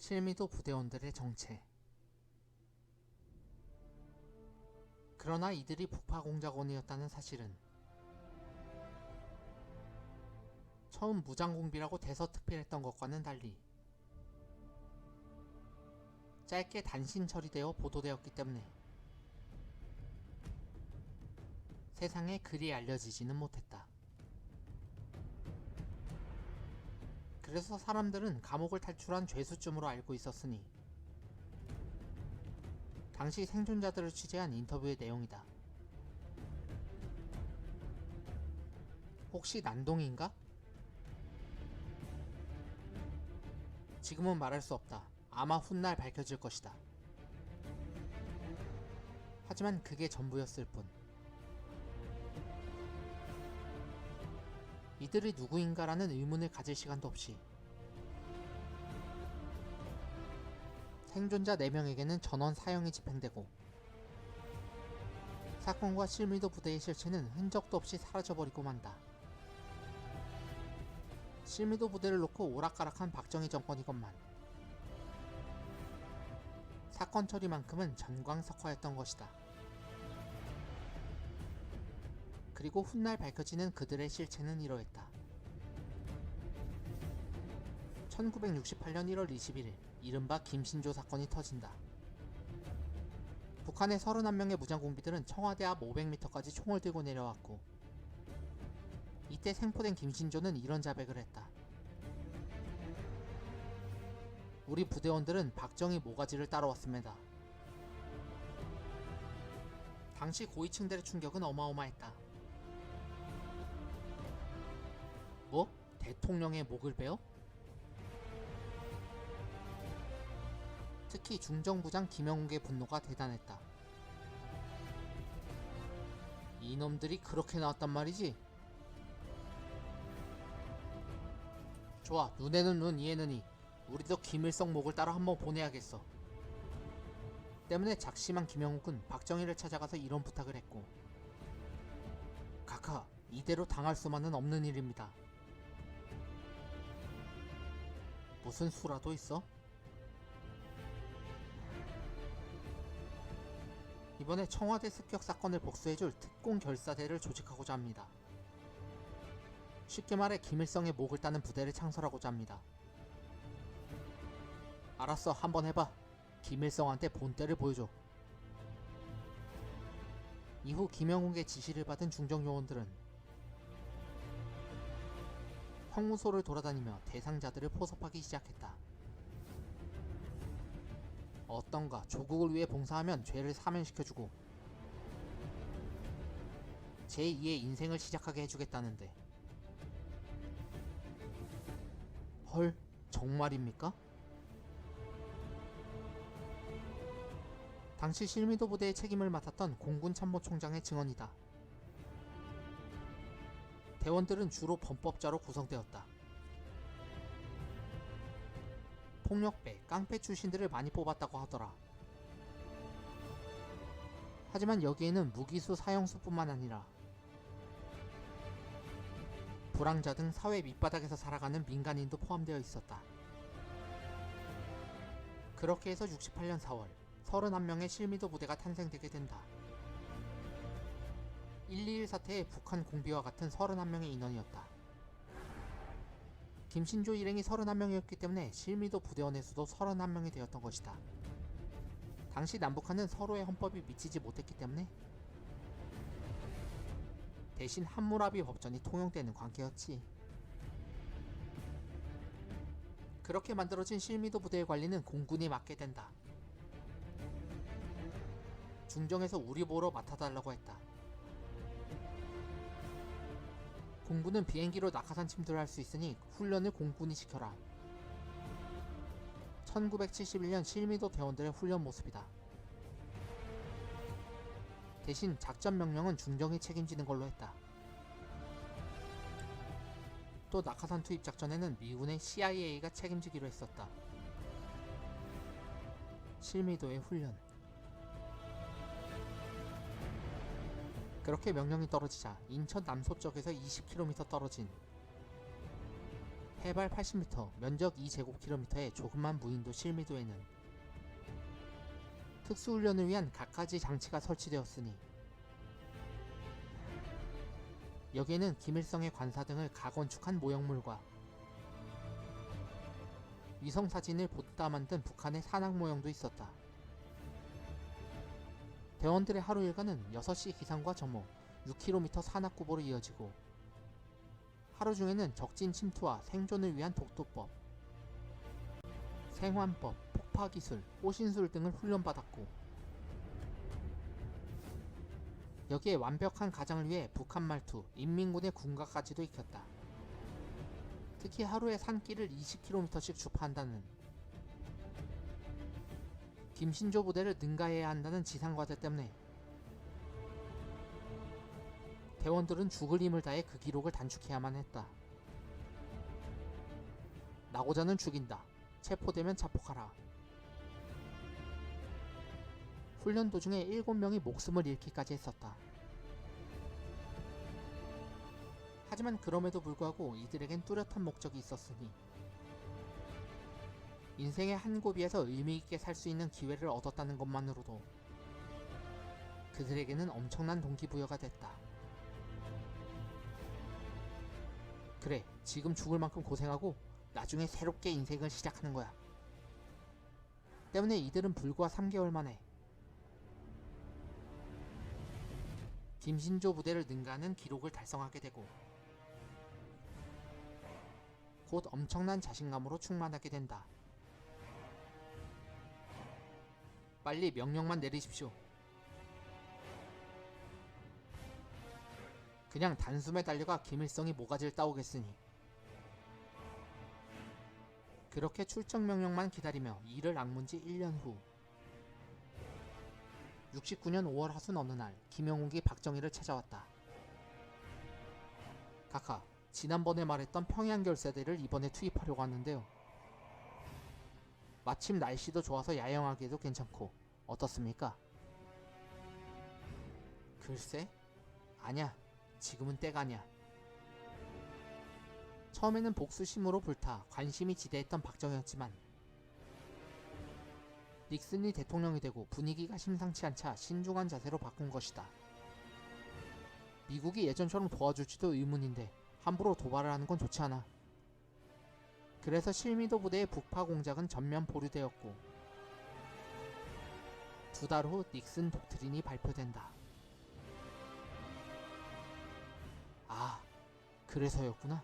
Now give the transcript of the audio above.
실미도 부대원들의 정체. 그러나 이들이 북파공작원이었다는 사실은 처음 무장공비라고 대서특필했던 것과는 달리 짧게 단신 처리되어 보도되었기 때문에 세상에 그리 알려지지는 못했다. 그래서 사람들은 감옥을 탈출한 죄수쯤으로 알고 있었으니 당시 생존자들을 취재한 인터뷰의 내용이다. 혹시 난동인가? 지금은 말할 수 없다. 아마 훗날 밝혀질 것이다. 하지만 그게 전부였을 뿐. 이들이 누구인가라는 의문을 가질 시간도 없이 생존자 4명에게는 전원 사형이 집행되고 사건과 실미도 부대의 실체는 흔적도 없이 사라져버리고 만다. 실미도 부대를 놓고 오락가락한 박정희 정권이건만 사건 처리만큼은 전광석화였던 것이다. 그리고 훗날 밝혀지는 그들의 실체는 이러했다. 1968년 1월 21일 이른바 김신조 사건이 터진다. 북한의 31명의 무장공비들은 청와대 앞 500m까지 총을 들고 내려왔고 이때 생포된 김신조는 이런 자백을 했다. 우리 부대원들은 박정희 모가지를 따라왔습니다. 당시 고위층들의 충격은 어마어마했다. 뭐? 대통령의 목을 베어? 특히 중정부장 김영욱의 분노가 대단했다. 이놈들이 그렇게 나왔단 말이지? 좋아, 눈에는 눈, 이에는 이. 우리도 김일성 목을 따라 한번 보내야겠어. 때문에 작심한 김영욱은 박정희를 찾아가서 이런 부탁을 했고, 카카, 이대로 당할 수만은 없는 일입니다. 무슨 수라도 있어? 이번에 청와대 습격 사건을 복수해줄 특공 결사대를 조직하고자 합니다. 쉽게 말해 김일성의 목을 따는 부대를 창설하고자 합니다. 알았어, 한번 해봐. 김일성한테 본때를 보여줘. 이후 김영욱의 지시를 받은 중정요원들은 형무소를 돌아다니며 대상자들을 포섭하기 시작했다. 어떤가, 조국을 위해 봉사하면 죄를 사면시켜주고 제2의 인생을 시작하게 해주겠다는데. 헐, 정말입니까? 당시 실미도 부대의 책임을 맡았던 공군 참모총장의 증언이다. 대원들은 주로 범법자로 구성되었다. 폭력배, 깡패 출신들을 많이 뽑았다고 하더라. 하지만 여기에는 무기수 사형수뿐만 아니라 불황자 등 사회 밑바닥에서 살아가는 민간인도 포함되어 있었다. 그렇게 해서 68년 4월 31명의 실미도 부대가 탄생되게 된다. 121 사태의 북한 공비와 같은 31명의 인원이었다. 김신조 일행이 31명이었기 때문에 실미도 부대원의 수도 31명이 되었던 것이다. 당시 남북한은 서로의 헌법이 미치지 못했기 때문에 대신 함무라비 법전이 통용되는 관계였지. 그렇게 만들어진 실미도 부대의 관리는 공군이 맡게 된다. 중정에서 우리 보러 맡아달라고 했다. 공군은 비행기로 낙하산 침투를 할 수 있으니 훈련을 공군이 시켜라. 1971년 실미도 대원들의 훈련 모습이다. 대신 작전 명령은 중정이 책임지는 걸로 했다. 또 낙하산 투입 작전에는 미군의 CIA가 책임지기로 했었다. 실미도의 훈련. 그렇게 명령이 떨어지자 인천 남서쪽에서 20km 떨어진 해발 80m, 면적 2제곱킬로미터의 조그만 무인도 실미도에는 특수훈련을 위한 갖가지 장치가 설치되었으니 여기에는 김일성의 관사 등을 가건축한 모형물과 위성사진을 보다 만든 북한의 산악 모형도 있었다. 대원들의 하루 일과는 6시 기상과 점호, 6km 산악구보로 이어지고 하루 중에는 적진 침투와 생존을 위한 독도법, 생환법, 폭파기술, 호신술 등을 훈련받았고 여기에 완벽한 가장을 위해 북한 말투, 인민군의 군가까지도 익혔다. 특히 하루에 산길을 20km씩 주파한다는 김신조 부대를 능가해야 한다는 지상과제 때문에 대원들은 죽을 힘을 다해 그 기록을 단축해야만 했다. 나고자는 죽인다. 체포되면 자폭하라. 훈련 도중에 7명이 목숨을 잃기까지 했었다. 하지만 그럼에도 불구하고 이들에겐 뚜렷한 목적이 있었으니 인생의 한 고비에서 의미있게 살 수 있는 기회를 얻었다는 것만으로도 그들에게는 엄청난 동기부여가 됐다. 그래, 지금 죽을 만큼 고생하고 나중에 새롭게 인생을 시작하는 거야. 때문에 이들은 불과 3개월 만에 김신조 부대를 능가하는 기록을 달성하게 되고 곧 엄청난 자신감으로 충만하게 된다. 빨리 명령만 내리십시오. 그냥 단숨에 달려가 김일성이 모가지를 따오겠으니. 그렇게 출정 명령만 기다리며 일을 악문 지 1년 후 69년 5월 하순 어느 날 김영욱이 박정희를 찾아왔다. 카카, 지난번에 말했던 평양결사대를 이번에 투입하려고 하는데요. 마침 날씨도 좋아서 야영하기에도 괜찮고 어떻습니까? 글쎄? 아냐, 지금은 때가 아냐. 처음에는 복수심으로 불타 관심이 지대했던 박정희였지만 닉슨이 대통령이 되고 분위기가 심상치 않자 신중한 자세로 바꾼 것이다. 미국이 예전처럼 도와줄지도 의문인데 함부로 도발을 하는 건 좋지 않아. 그래서 실미도 부대의 북파 공작은 전면 보류되었고 2달 후 닉슨 독트린이 발표된다. 아, 그래서였구나.